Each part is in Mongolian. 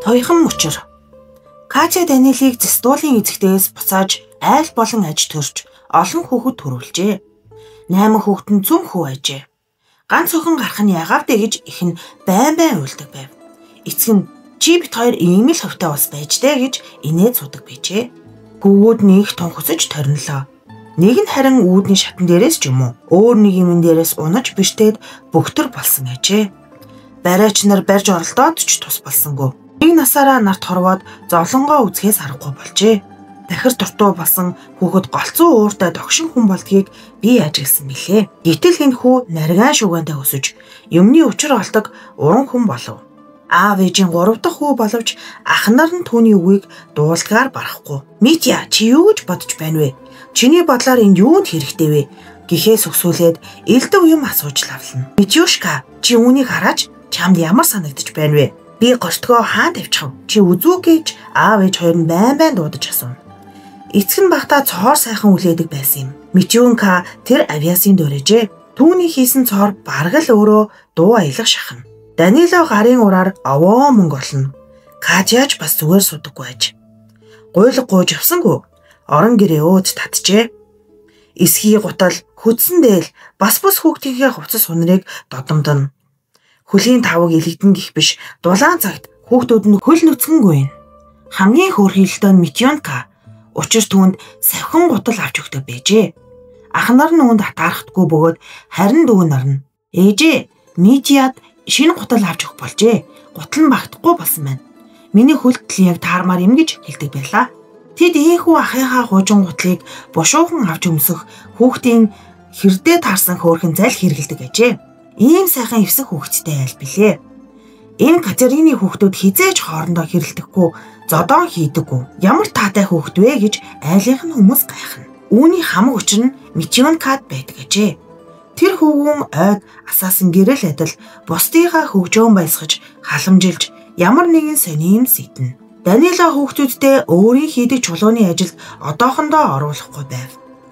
Тоёхон мөчөр. Катя Даниэлийг зэстуулын эзэгтээс буцааж айл болон аж төрж олон хүүхэд төрүүлжээ. 8 хүүхэд нь цөм хүү ажээ. Ганц охин гарах нь яагаад вэ гэж их нь байн уйлдаг байв. Эцэг нь чи бит хоёр ийм л хөвтэй ус байж дээ гэж инээд судаг байжээ. Гүгүүд нэг тун хөсөж торнолоо. Нэг нь харин үүдний шатан дээрээс ч юм уу өөр нэг юмн дээрээс унаж бэртээд бөгтөр болсон ажээ. Барайч нар барьж оролдоод ч тус болсонгүй. Нэг насаараа нарт хорвоод зовлонгоо үзэхээс аргагүй болжээ. Дахир дуртуу болсон хүүхэд голцоо ууртай догшин хүн болдгийг би ажигласан билээ. Гэтэл энэ хүү наргаан шугаантай өсөж юмны учир олдог уран хүн болов. Аав ээжийн 3 дахь хүү боловч ах нар нь түүний үгийг дуулдгаар барахгүй. Митя чи юу гэж бодож байна вэ? Чиний бодлоор энэ юунд хэрэгтэй вэ? Гэхээс өсвөлээд элдв юм асууж лавлана. Митюшка чи үүнийг хараач чамд ямар санагдаж байна вэ? Би гортгоо хаан тавьчих. Чи үзүү гэж аав ээж хоёр нь байн дуудаж асуув. Эцэг нь багтаа цоор сайхан үлээдэг байсан юм. Мичүнка тэр авиасын дөрөжээ. Түүний хийсэн цоор бараг л өөрөө дуу аялах шахна. Данило гарын ураар овоо мөнгө олно. Катяж бас зүгээр судаггүй аж. Гуйлг гууж авсангүй. Орон гэрээ өөд татжээ. Эсхий гутал хөдсөн дээл бас бус хүүхдийнхээ хувцас хунрыг додомдоно. Хөлийн тавыг илэгдэн гих биш дулаан цагт хүүхдүүд нь хөл нүцгэнгүй. Хамгийн хөөрхийлөлтөө нь Митюнка. Учир түүнд савхан гутал авч өгдөг байжээ. Ах нар нь үүнд атаархдаггүй бөгөөд харин дүү нар нь ээжээ Митяд шинэ гутал авч өгөх болжээ. Гутал нь багтахгүй болсон байна. Миний хөлтөл яг таармаар юм гэж хэлдэг байлаа. Тэд ийхүү ахыхаа хуужин гутлыг бушуухан авч өмсөх хүүхдийн хэрдээ таарсан хөөрхөн зал хэргэлдэг ажээ. Ийм сайхан эвсэг хүүхэдтэй айл билээ. Энэ Катерины хүүхдүүд хизээж хоорондоо хэрэлдэхгүй зодон хийдэггүй. Ямар таатай хүүхэд вэ гэж айлынх нь хүмүүс гайхна. Үүний хамаг учир нь Мичүнкад байдаг ажээ. Тэр хөвгүүн ойд асаасан гэрэл адил бусдынхаа хөгжөөн баясгаж халамжилж ямар нэгэн сони юм сэтнэ. Данило хүүхдүүдтэй өөрийн хийдэг чулууны ажилд одоохондоо оруулахгүй байв.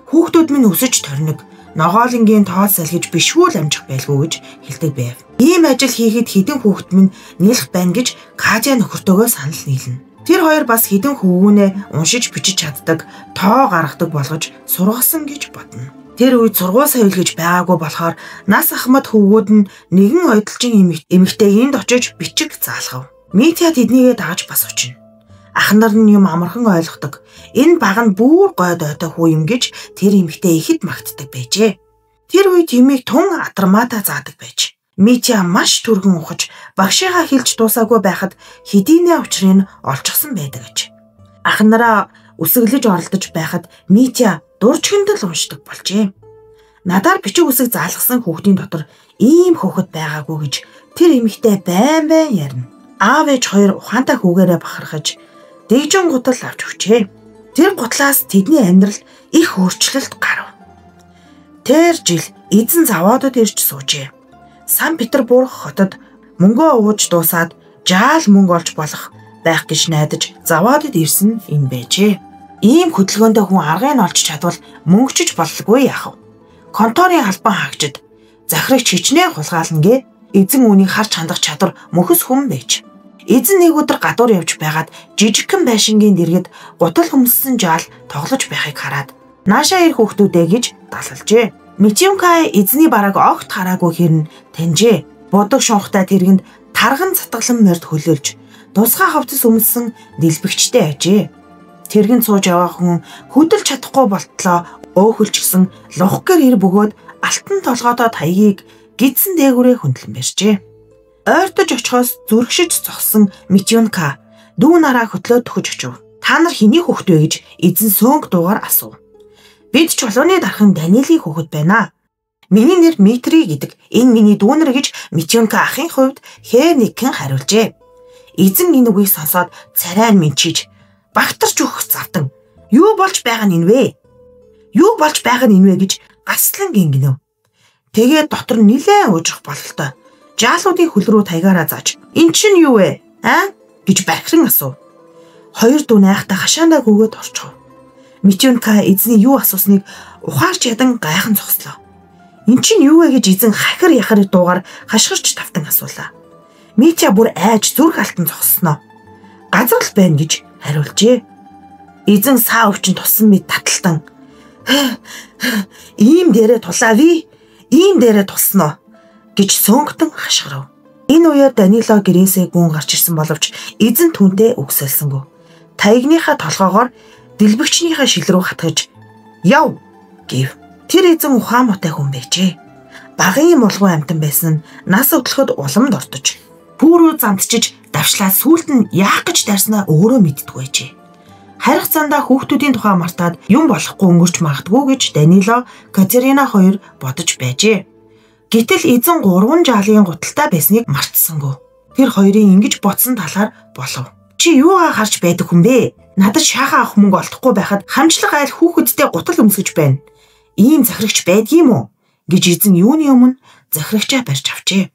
Хүүхдүүд минь өсөж торног. Ногоолынгийн тоол салгиж бишгүй л амжих байлгүй гэж хэлдэг байв. Ийм ажил хийхэд хідэн хүүхэд минь нийлэх байна гэж Катя нөхөртөөгөө санал нийлнэ. Тэр хоёр бас хідэн хөвгүүнээ уншиж бичиж чаддаг, тоо гаргадаг болгож сургасан гэж бодно. Тэр үед сургууль соёлгож байгаагүй болохоор нас ахмад хөвгүүд нь нэгэн ойдолжин эмэгтэй энд очиж бичиг заалгав. Митя тэднийгээ дагаж бас очино. Ах нар нь юм амархан ойлгодог. Энэ баг нь бүр гой дойтой хүү юм гэж тэр эмэгтэй ихэд магтдаг байжээ. Тэр үед юмыг тун атармаата заадаг байж. Митя маш түргэн ухаж багшигаа хэлж дуусаагүй байхад хэдийнэ учрыг олчихсан байдаг аж. Ах нараа үсэглэж оролдож байхад Митя дурчгиндэл уншдаг болжээ. Надаар бичиг үсэг заалгасан хүүхдийн дотор ийм хөөхд байгаагүй гэж тэр эмэгтэй байн ярина. Аав ээж хоёр ухаантай хүүгээрээ бахархаж дэгжин гутал авч өгчээ. Тэр гутлаас тэдний амьдралд их өөрчлөлт гарав. Тэр жил эзэн заводод ирж суужээ. Санкт-Петербург хотод мөнгөө ууж дуусаад жаал мөнгө олж болох байх гэж найдаж заводод ирсэн юм байжээ. Ийм хөдөлгөөнтэй хүн аргыг олж чадвал мөнгөчж бололгүй яах вэ? Конторын албан хаагчид захирагч хичнээн хулгаална гэ. Эзэн үүнийг харж хандах чадвар мөхөс хүн байж. Эзэн нэг өдөр гадуур явж байгаад жижигхэн байшингийн дэргэд гутал хөмссөн жаал тоглож байхыг хараад наашаа ирэх хүүхдүүдээ гэж далалжээ. Мичүнка эзний бараг огт хараагүй хэрн таньжээ. Бодог шунхтай тэргэнд тарган цатгалан морд хөлөөлж тусгай ховцос өмссөн дэлбэгчтэй ажээ. Тэргэн сууж яваа хүн хөдөлж чадахгүй болтлоо өөхөлчгсөн лухгэр ир бөгөөд алтан толгойдоо таягийг гидсэн дээгүүрээ хөндлөн барьжээ. Ойртож очихоос зүрхшиж зогссон Мичүнка дүү нараа хөтлөөд төхөж очив. Та нар хэний хүүхэд вэ гэж эзэн сөөнг дуугаар асуув. Бид чулууны дархан Даниэлийн хүүхэд байна. Миний нэр Митри гэдэг. Энэ миний дүүнэр гэж Мичүнка ахын хувьд хээр нэгэн хариулжээ. Эзэн энэ үгийг сонсоод царай минчиж багтарч өгөх завдан. Юу болж байгаа нь энэ вэ? Юу болж байгаа нь энэ вэ гэж гаслан гингэнэв. Тэгээд дотор нилээн уужрах бололтой. Жаалуудын хөл рүү таягаараа зааж "Эн чинь юу вэ? Гэж бахирхан асуув. Хоёр дүү найхтаа хашаандаа гүгээд орчихов. Мичүнка эзний юу асуусныг ухаарч ядан гайхан зогслоо. "Эн чинь юу вэ?" гэж эзэн хахир яхар дуугаар хашгирч тавтан асуулаа. Митя бүр айж зүрх алтан зогссноо. Газар л байна гэж хариулжээ. Эзэн саа өвчин туссан мэд таталтан ийм дээрээ тулаавь, ийм дээрээ тулсноо гэж сөөнгтэн хашгирав. Энэ үеэр Данило гэрээсээ гүн гарч ирсэн боловч эзэн түүнтэй үгсэлсэнгүй. Таягныхаа толгоогоор дэлбэгчнийхээ шил рүү хатгаж "Яв" гэв. Тэр эзэн ухаан муутай хүн байжээ. Багын мулгуу амтан байсан нь нас өдлөхөд уламд ортож, пүүрүү зантчиж давшлаад сүүлд нь яах гэж дайснаа өөрөө мэддэггүй байжээ. Харих зандаа хүүхдүүдийн тухай мартаад юм болохгүй өнгөрч магадгүй гэж Данило, Катерина хоёр бодож байжээ. Гэтэл эзэн 3 жаалын гуталтай байсныг мартсангүй. Тэр хоёрын ингэж бодсон талаар болов. "Чи юугаа харж байдаг хүн бэ? Надад шахаа авах мөнгө олдохгүй байхад хамчлаг айл хүүхэдтэй гутал өмсгөж байна. Ийм захирагч байдгийм үү?" гэж эзэн юуны өмнө захирагчаа барьж авчээ.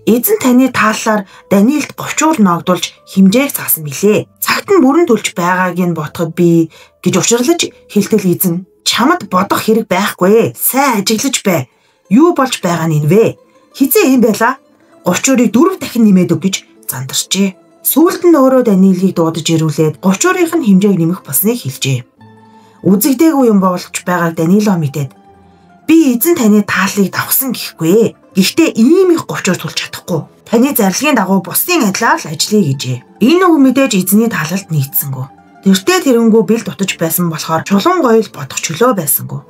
Эзэн таны тааллаар Даниэлд говчуур ногдуулж химжээг заасан билээ. Цагт нь бүрэн төлж байгааг нь ботход би гэж уширлаж хэлтэл эзэн "Чамд бодох хэрэг байхгүй. Сайн ажиглаж бай. Юу болж байгаа нь энэ вэ? Хизээ юм байла? Говчуурыг 4 дахин нэмээд өг" гэж зандарчээ. Сүүлд нь өөрөө Даниэлийг дуудаж ирүүлээд говчуурынх нь хэмжээг нэмэх болсныг хэлжээ. Үзэгдээгүй юм болж байгааг Данило мэдээд "Би эзэн таны тааллыг давхсан гэхгүй. Гэхдээ ийм их говчуур тулж чадахгүй. Таны зарлагын дагуу бусдын адилаар л ажиллая" гэжээ. Энэ үг мэдээж эзний таалалд нийцсэнгүй. Тэртээ тэрнгүү бэл дутаж байсан болохоор чулуун гоёл бодох чөлөө байсангүй.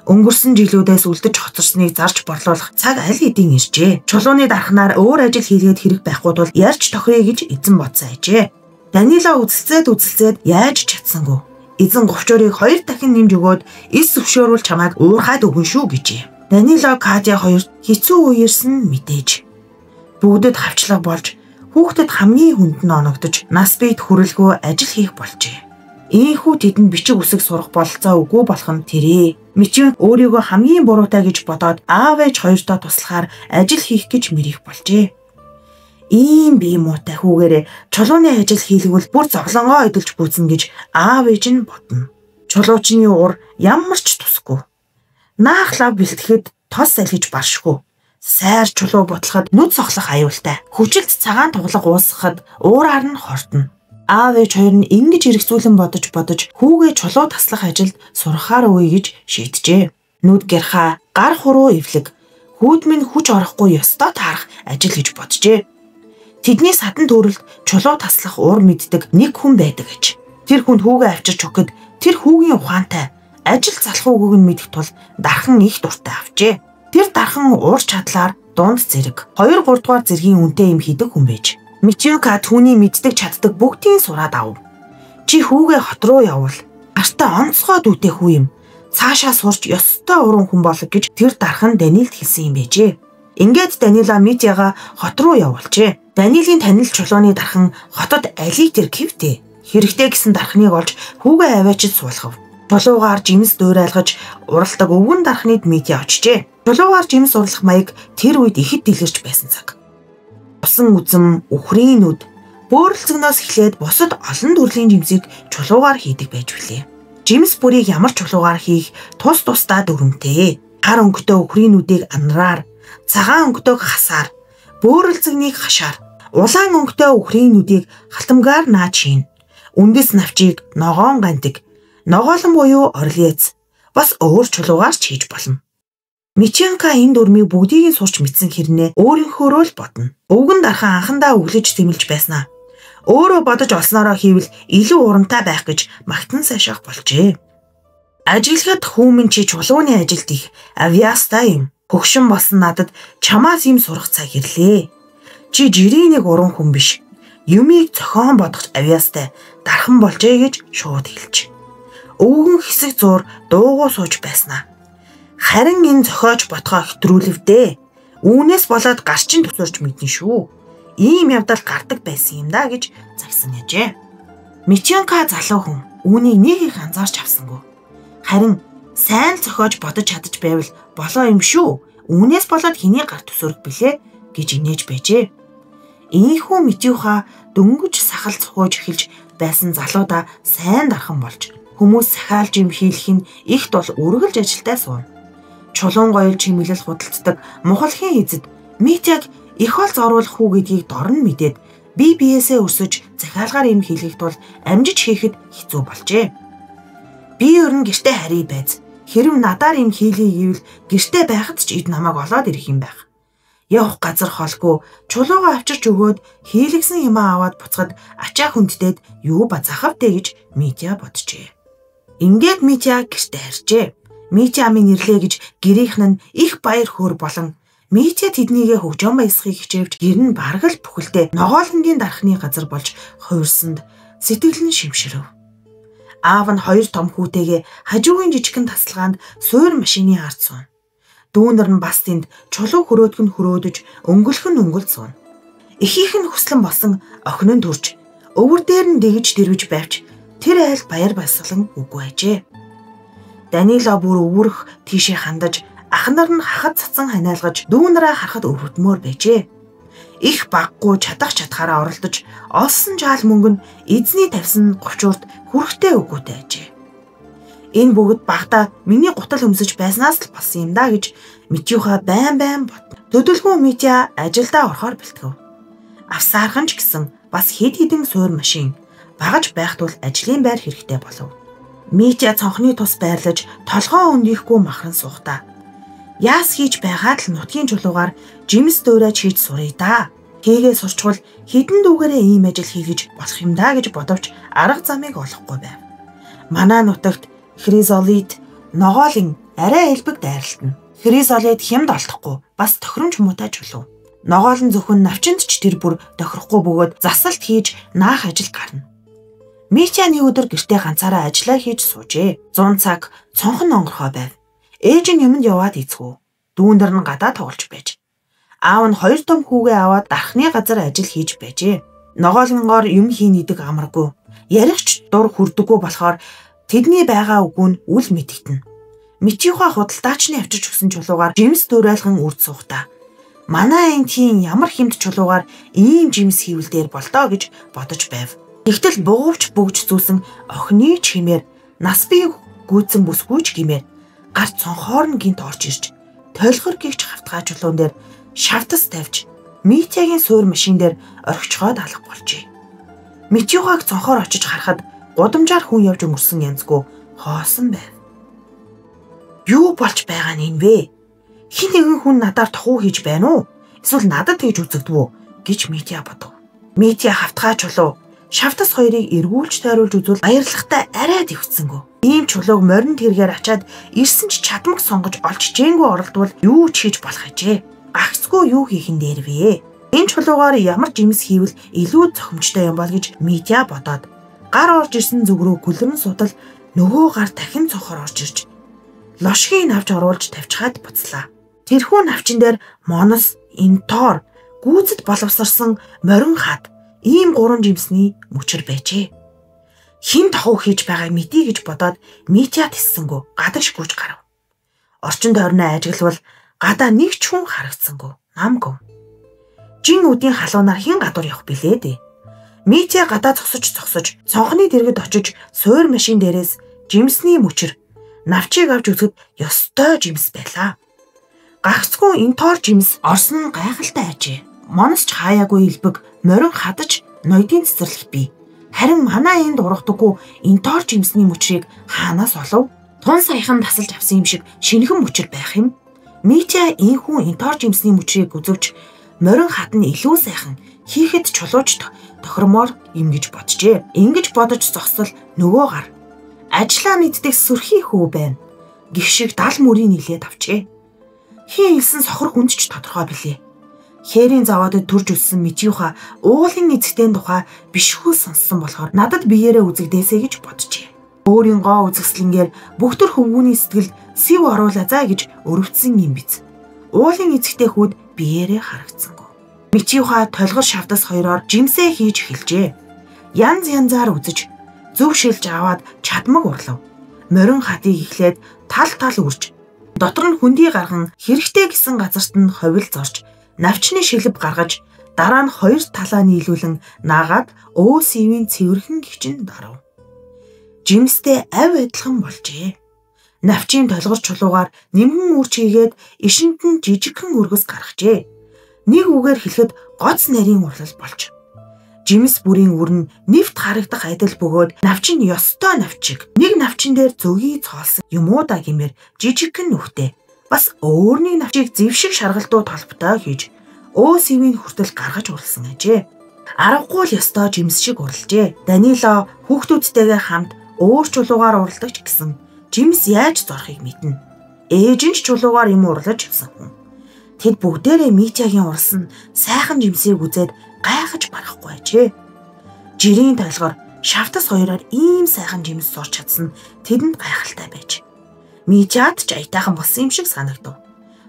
Өнгөрсөн жилүүдээс үлдэж хоцорсныг зарж борлуулах цаг аль хэдийн иржээ. Чулууны дархнаар өөр ажил хийгээд хэрэг байхгүй тул ярьж тохирё гэж эзэн бодсон ажээ. Данило үзэлцээд яаж чадсангүй. Эзэн говчуурыг 2 дахин нэмж өгөөд эс зөвшөөрүүл чамайг уурхаад өгөн шүү гэжээ. Данило, Катя хоёрт хэцүү үеэрсэн мэдээж. Бүгдэд хавчлага болж хүүхдэд хамгийн хүнд нь оногдож нас биед хүрэлгүй ажил хийх болжээ. Ийхүү тэдэнд бичиг үсэг сурах бололцоо үгүй болох нь тэрээ. Мичэн өөрийгөө хамгийн буруутай гэж бодоод аав ээж хоёртоо туслахаар ажил хийх гэж мэрийх болжээ. Ийм бие муутай хүүгээрээ чулууны ажил хийлгвэл бүр зовлонгоо эдэлж бүзнэ гэж аав ээж нь бодно. Чулуучны уур ямар ч тусгүй. Наахлаа бэлтгэхэд тос салхиж баршгүй. Сайр чулуу бутлахад нүд сохлох аюултай. Хүчилт цагаан туглах уусгахад уураар нь хортно. Аав ээж хоёр нь ингэж эргцүүлэн бодож хүүгээ чулуу таслах ажилд сурахаар үе гэж шийджээ. Нүд гэрхаа, гар хуруу эвлэг, хүүд минь хүч орохгүй ёстой таарах ажил гэж боджээ. Тэдний садан төрөлд чулуу таслах уур мэддэг нэг хүн байдаг гэж. Тэр хүнд хүүгээ авчирч өгөхөд тэр хүүгийн ухаантай ажил залах үгүйг нь мэдэх тул дархан их дуртай авчээ. Тэр дархан уур чадлаар дунд зэрэг 2-3 дугаар зэргийн үнэтэй юм хийдэг хүн байж. Мичиука түүний мэддэг чаддаг бүгдийг сураад ав. "Чи хүүгээ хот руу явуул. Гартаа онцгой дүүтэй хүү юм. Цаашаа сурч ёстой уран хүн болог" гэж тэр дархан Даниэлд хэлсэн юм байжээ. Ингээд Данило Митяга хот руу явуулжээ. Даниэлийн танил чулууны дархан хотод алийг тэр гэвтээ. Хэрэгтэй гэсэн дархныг олж хүүгээ аваачид суулгав. Чулуугаар жимс дуурайлгаж уралдаг өвгөн дархныг Митя очжээ. Чулуугаар жимс урлах маяг тэр үед ихэд дэлгэрч байсан цаг. Усан үзэм, үхрийн нүд, бөөрөлцгнөөс эхлээд бусад олон төрлийн жимсийг чулуугаар хийдэг байж билээ. Жимс бүрийг ямар чулуугаар хийх тусдаа дүрмтэй. Гар өнгөтэй үхрийн нүдийг анраар, цагаан өнгөтэйг хасаар, бөөрөлцгнийг хашаар, улаан өнгөтэй үхрийн нүдийг халтамгаар наад хийн. Үндэс навчийг ногоон гантик, ногоолон буюу орлиец бас өөр чулуугаар ч хийж болно. Миченка энэ дүрмийг бүгдийг нь сурч мэдсэн хэрнээ өөрийнхөөрөө л бодно. Өвгөн дархан анхандаа өглөж тэмэлж байснаа. Өөрөө бодож олсноороо хийвэл илүү урамтай байх гэж магтан сайшаах болжээ. Ажиглахад хүүмэн чи чулууны ажилд их авьяастай юм. Хөгшин болсон надад чамаас юм сурах цаг ирлээ. Чи жирийн нэг уран хүн биш. Юмыг зохион бодох авьяастай дархан болжээ гэж шууд хэлж. Өвгөн хэсэг зур дуугүй сууж байснаа. Харин энэ зохиож бодгоо хэтрүүлвдээ. Үүнээс болоод гарчин тусурч мэднэ шүү. Ийм явдал гардаг байсан юм да гэж загсан яжээ. Миченка залуу хүн үүнийг нэг их анзаарч авсангүй. Харин сайн зохиож бодож чадаж байвал болоо юм шүү. Үүнээс болоод хэний гар тусурх билээ гэж инээж байжээ. Ийхүү Мичуха дөнгөж сахал цохож эхэлж байсан залуудаа сайн дархан болж хүмүүс сахиалж юм хийлэх нь ихт бол үргэлж ажилдаа суув. Чулуун гоёл чимэглэл худалддаг мухалхийн эзэд Митяг их ол зоруулах хүү гэдгийг дорн мэдээд бие биесээ өсөж захиалгаар юм хийлгэх тул амжиж хийхэд хэцүү болжээ. Би ер нь гэртээ харий байз. Хэрв надаар юм хийлий гэвэл гэртээ байхад ч эд намайг олоод ирэх юм байх. Явах газар холгүй чулуугаа авчирч өгөөд хийлгсэн юмаа аваад буцахад ачаа хүнддээд юу базаахав дээ гэж Митя боджээ. Ингээд Митя гэртээ харжээ. Митя амын ирлээ гэж гэрийнхэн нь их баяр хөөр болон Митя тэднийгээ хөгжөөн баясхийг хичээвч гэр нь бараг л бүхэлдээ ногоолонгийн дарахны газар болж хувирсанд сэтгэл нь шимшрэв. Аав нь 2 том хүүтэйгээ хажуугийн жижигхэн тасалгаанд суур машины ард сууна. Дүүнэр нь бас тэнд чулуу хөрөөдг нь хөрөөдөж өнгөлхөн өнгөл сууна. Эхийнх нь хүслэн болсон охин нь төрж өвөр дээр нь дэгж дэрвэж байвч тэр айл баяр баясгалан үгүй ажээ. Данила бүр өвөрх тийшээ хандаж ах нар нь хахад цацсан ханиалгаж дүүнэрээ харахад өвөрдмөр байжээ. Их баггүй чадахаараа оролдож олсон жаал мөнгө нь эзний тавьсан гочуурт хүрэхтэй өгөөтэй ажээ. Энэ бүгд багада миний гутал өмсөж байснаас л болсон юм да гэж Митюха байн бод. Төдөлгөө Митя ажилдаа орохоор бэлтгэв. Авсаархан ч гэсэн бас хэд хэдэн суур машин багаж байх тул ажлын байр хэрэгтэй болов. Митя цонхны тус байрлаж толгоо өндийхгүй махран суухтаа. Яас хийж байгаад л нутгийн чулуугаар жимс дөөрэж хийж сурыг да. Хийгээ сурчвал хідэн дүүгээрээ ийм ажил хийгэж болох юм да гэж бодовч арга замыг олохгүй байв. Манай нутагт Хризолит ногоолын арай элбэг дайралтна. Хризолит хямд олдохгүй бас тохиромж муутай чулуу. Ногоол нь зөвхөн навчинд ч тэр бүр тохирохгүй бөгөөд засалт хийж наах ажил гарна. Митя нэг өдөр гэртээ ганцаараа ажиллаа хийж суужээ. 100 цаг цонхон онгорхоо байв. Ээж нь юмд яваад эцгүү. Дүүндэр нь гадаа тоглож байж. Аав нь 2 том хүүгээ аваад дархны газар ажил хийж байжээ. Ногоолнгоор юм хийн идэг амаргүй. Ярихч дур хүрдэггүй болохоор тэдний байгаа үгүй нь үл мэдэгдэнэ. Митюха худалдаачны авчирч өгсөн чулуугаар жимс дөөрайлган үрд суухтаа. Манай антийн ямар хэмт чулуугаар ийм жимс хийвэл дээр болдоо гэж бодож байв. Тэгтэл бугууч бүгж зүүсэн охины чимээр нас бие гүйцэн бүсгүйч гимээр гар цонхоор нь гинт орж ирж тойлхор гихч хавтгай чулуун дээр шавтас тавьж Митягийн суур машин дээр орхичгоод алга болжээ. Митюхаг цонхоор очиж харахад гудамжаар хүн явж өнгөрсөн янзгүй хоосон байв. Юу болж байгаа нь энэ вэ? Хин нэгэн хүн надаар тохуу хийж байна уу? Эсвэл надад тэгж үзэгдвүү гэж Митя бодов. Митя хавтгай чулуу шавтас хоёрыг эргүүлж тойруулж үзвэл баярлахтай арай дэвцсэнгөө. Ийм чулууг морин тэргээр ачаад ирсэн ч чадмаг сонгож олж жээнгүй оролдвол юу ч хийж болох ажээ. Гагцгүй юу хийх нь дээр вэ? Энэ чулуугаар ямар жимс хийвэл илүү зохимжтой юм бол гэж Митя бодоод гар орж ирсэн зүг рүү гүлрэн судал нөгөө гар дахин цохоор орж ирж лошгийг авч оруулж тавьчихад буцлаа. Тэрхүү навчин дээр монос, интор, гүйцэд боловсрсан морин хад ийм 3 жимсний мөчөр байжээ. Хин тохуу хийж байгааг мэдий гэж бодоод Митя тэссэнгүү гадагш гүйж гарав. Орчин тойрноо ажиглавал гадаа нэг ч хүн харагдсангүй. Намгүй. Жин үдийн халуунаар хин гадуур явах билээ дээ. Митя гадаа зогсож цонхны дэргэд очиж суур машин дээрээс жимсний мөчөр навчийг авч үзэхэд ёстой жимс байлаа. Гагцгүй интор жимс орсон нь гайхалтай ажээ. Монос ч хаяагүй илбэг морин хадаж ноёдын цэцэрлэх бий. Харин манай энд ургадаггүй интор жимсний мөчрийг хаанаас олов? Тун саяхан тасалж авсан юм шиг шинэхэн мөчр байх юм. Митя ийхүү интор жимсний мөчрийг үзвч морин хад нь илүү сайхан хийхэд чулууч тохиромоор юм гэж боджээ. Ингэж бодож зогсол нөгөө гар ажлаа мэддэг сүрхий хүү байна. Гих шиг 70 мөрийн нилээд авчээ. Хин илсэн сохор хүнд ч тодорхой билээ. Хээрийн заваадад төрж өссөн Митюха уулын эзэгтэй тухай бишхүү сонссон болохоор надад биеэрээ үзэгдээсэй гэж боджээ. Өөрийн гоо үзэсгэлэнгээр бүх төр хөвгүүний сэтгэл сэв оруулаа заа гэж өрөвдсөн юм биз. Уулын эзэгтэй хүүд биеэрээ харагдсангүй. Митюха толгор шавтас хоёроор жимсээ хийж эхэлжээ. Янзаар үзэж зөв шилж аваад чадмаг урлав. Морин хатыг ихлээд тал үрж дотор нь хүндий гарган хэрэгтэй гэсэн газарт нь ховил зорж навчны шилб гаргаж дараа нь 2 талаа нийлүүлэн наагаад өөсөвийн цэвэрхэн гिचэн дарав. Жимстэй ав адилхан болжээ. Навчийн толгор чулуугаар нэмхэн үрч хийгээд ишинт нь жижигхэн өргөс гаргажээ. Нэг үгээр хэлэхэд гоц нарийн урлал болж. Жимс бүрийн үр нь нэвт харагдах адил бөгөөд навчин ёстой навчиг. Нэг навчин дээр зөгийг цоолсон юм уу да гэмээр жижигхэн нүхтэй. Бас өөрний навчийг зэвшиг шаргалдуу толботой хийж өөсөвийн хүртэл гаргаж урлсан ажээ. Аргагүй л ёстой Жимс шиг урлжээ. Данило хүүхдүүдтэйгээ хамт өөр чулуугаар уралдагч гэсэн Жимс яаж зорхыг мэднэ. Ээж нь ч чулуугаар юм урлаж явсан хүн. Тэд бүгдээрээ Митягийн урлсан сайхан Жимсийг үзээд гайхаж барахгүй ажээ. Жирийн толгоор шавтас хоёроор ийм сайхан Жимс сурч чадсан тэдэнд гайхалтай байж. Митяд ч аятайхан болсон юм шиг санагдав.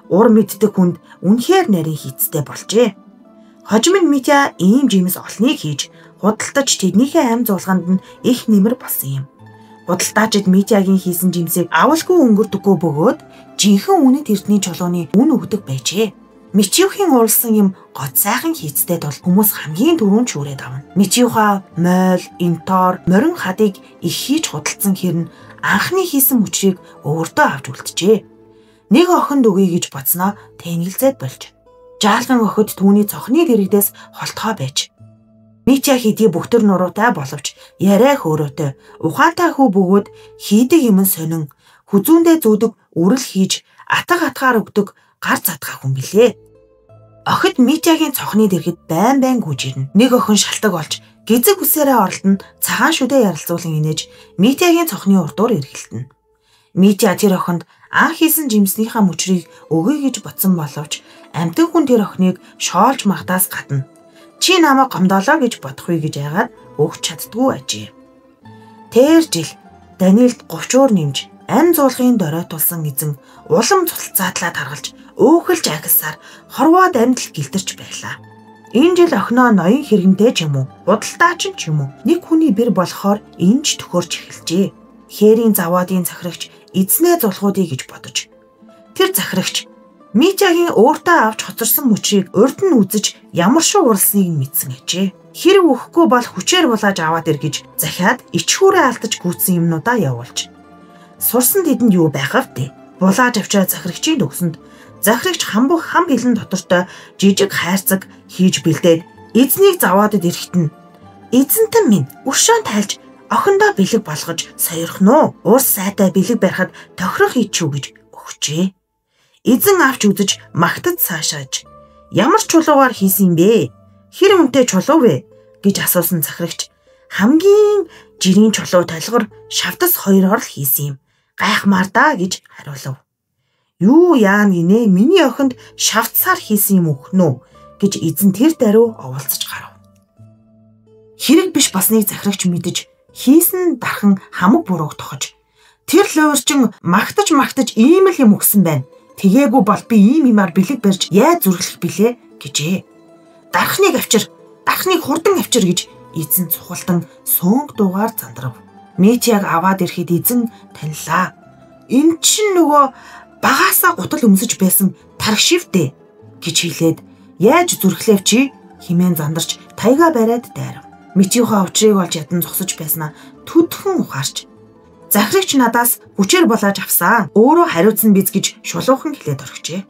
Ур мэддэг хүнд үнэхээр нарийн хийцтэй болжээ. Хожим нь Митя ийм Жимс олныг хийж худалдаж тэднийхээ ам зуулганд нь их нэмэр болсон юм. Худалдаачид Митягийн хийсэн Жимсийг авалгүй өнгөрдөггүй бөгөөд жинхэнэ үнэт эрдний чулууны үн өгдөг байжээ. Мичиухийн урлсан юм гот сайхан хийцтэй тул хүмүүс хамгийн түрүүнд шүүрээд авна. Мичиуха мойл, интор, морин хадыг их хийж худалдсан хэрн анхны хийсэн мөчрийг өөртөө авч үлджээ. Нэг охинд өгье гэж бодсноо тэнглзээд болж. Жаалган охид түүний цохны дэрэгдээс холтгоо байж. Митя хийдий бөхтөр нуруутай боловч яриа хөөрөөтэй ухаантай хүү бөгөөд хийдэг юм сонин хүзүүндээ зүүдэг үрэл хийж атгаар өгдөг гар задгаа хүн билээ. Охид Митягийн цохны дэргэд байн гүйж ирнэ. Нэг охин шалтак олж гизэг үсээрээ оролдонд цагаан шүдэ ярилцуулан инээж Митягийн цохны урдуур эргэлтэнэ. Митя тэр охинд анх хийсэн Жимснийхаа мөчрийг өгье гэж бодсон боловч амьтан хүн тэр охиныг шоолж магтаас гадна чи намайг гомдоолоо гэж бодох вэ гэж яагаад өгч чаддгүй ажээ. Тэр жил Данилд 30 нэмж ам зуулгын доройтулсан эзэн улам цуцалцаадлаа таргалж өөхөлж агсаар хорвоод амьд гэлтэрч байлаа. Энэ жил охиноо ноён хэрэгэнтэй ч юм уу, худалдаач ч юм уу нэг хүний бэр болохоор энж төхөрч эхэлжээ. Хээрийн заваадын захирагч эзнээ зулгуудыг гэж бодож. Тэр захирагч Митягийн өөртөө авч хоцорсон мөчрийг урд нь үзэж ямар шүү урлсныг мэдсэн ажээ. Хэрэг өгөхгүй бол хүчээр булааж аваад ир гэж захиад ичхүүрээ алдаж гүйцсэн юмнуудаа явуулж. Сурсан тэдэнд юу байх вэ? Булааж авчаа захирагчийн төгсөнд захирагч хам бэлэн дотортой жижиг хайрцаг хийж бэлдээд эзнийг заваадад ирэхтэн эзэнтэн минь өршөөн тайлж охиндоо бэлэг болгож сойрхон уу? Уус сайтай бэлэг барихад тохирох ичүү гэж өгчээ. Эзэн авч үзэж магтад цаашааж ямар чулуугаар хийсэн юм бэ? Хэр үнэтэй чулуу вэ? гэж асуусан захирагч хамгийн жирийн чулуу толгор шавтас хоёроор л хийсэн юм. Гайхмаар да гэж хариулав. Юу яа гинэ миний охинд шавтсаар хийсэн юм өгнө гэж эзэн тэр даруй оволцож гарав. Хэрэг биш басныг захирагч мэдэж хийсэн дархан хамаг бурууг тохож тэр луурчин магтаж ийм л юм өгсөн байна. Тэгээгүй бол би ийм юмар бэлэг барьж яаж зүрхлэх билээ гэжээ. Дархныг авчир, дархныг хурдан авчир гэж эзэн цухалтан сөөнг дуугаар зандрав. Митяг аваад ирэхэд эзэн танилаа. Энд чинь нөгөө багаасаа гутал өмсөж байсан тархшивдэ гэж хэлээд яаж зүрхлэв чи химэн зандарч тайга бариад дайрав. Митийнхаа учрыг олж ядан зогсож байснаа төдхөн ухаарч захирагч надаас хүчээр булааж авсан. Өөрөө хариуцсан биз гэж шулуухан хэлээд орхижээ.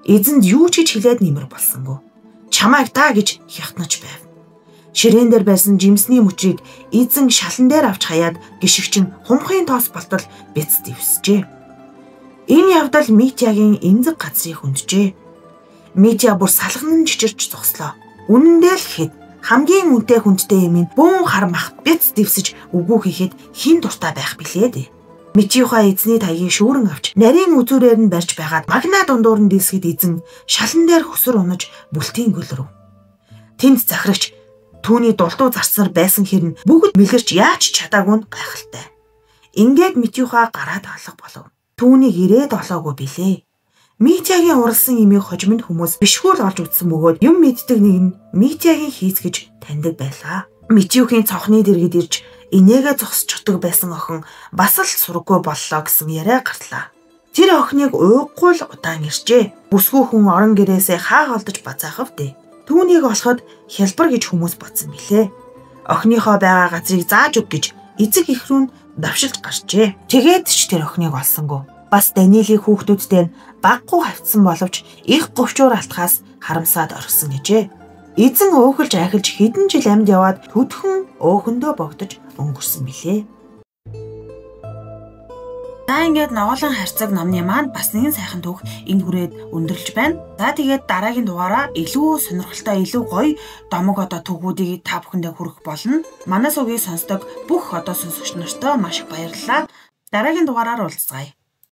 Эзэнд юу ч гэж хэлээд нэмэр болсонгүй. Чамайг даа гэж хятнаж байв. Ширээн дээр байсан Жимсний мөчрийг эзэн шалан дээр авч хаяад гიშгчин хумхын тоос болтол бяц дэвсжээ. Энэ явдал Митягийн эмзэг газрыг хөнджээ. Митя бүр салганан чичирч зогслоо. Үнэндээ л хэд хамгийн үнэтэй хүндтэй юм бүүн хар мах бяц дэвсэж үгүй хийхэд хин дуртай байх билээ дээ. Митийнхаа эзний таягийг шүүрэн авч нарийн үзүүрээр нь барьж байгаад магна дундуур нь дэсгэд эзэн шалан дээр хөсөр унаж бүлтийн гөлрөв. Тэнд захирагч түүний дулдуу зарцсаар байсан хэрн бүгд мэлгэрч яаж чадаагүй нь гайхалтай. Ингээд Митийнхаа гараад алга болов. Түүнийг ирээд олоогүй билээ. Митягийн урлсан имийг хожимд хүмүүс бишгүүл олж үзсэн бөгөөд юм мэддэг нэг нь Митягийн хийц гэж таньдаг байлаа. Митюхийн цохны дэргэд ирж инээгээ зогсож чутдаг байсан охин бас л сурггүй боллоо гэсэн яриа гарлаа. Тэр охиныг ууггүй л удаан иржээ. Бүсгүй хүн орон гэрээсээ хаа голдож бацаахав дээ. Түүнийг олоход хялбар гэж хүмүүс бодсон билээ. Охиныхоо байгаа газрыг зааж өг гэж эцэг их рүү давшилж гарчээ. Тэгээд ч тэр охиныг олсонгүй. Бас Данилийн хүүхдүүдтэй нь баггүй хавцсан боловч их говчуур алтхаас харамсаад орхисон гэжээ. Эзэн өөхөлж ахилж хэдэн жил амьд яваад төдхөн өөхөндөө богдож өнгөрсөн билээ. За ингээд Ноголын харьцаг номны маань бас нэгэн сайхан түүх энд хүрээд өндөрлж байна. За тэгээд дараагийн дугаараа илүү сонирхолтой, илүү гоё домог түүхүүдийг та бүхэндээ хүргэх болно. Манай сувгийг сонсдог бүх сонсогч нартай маш их баярлалаа. Дараагийн дугаараар уулзцгаая.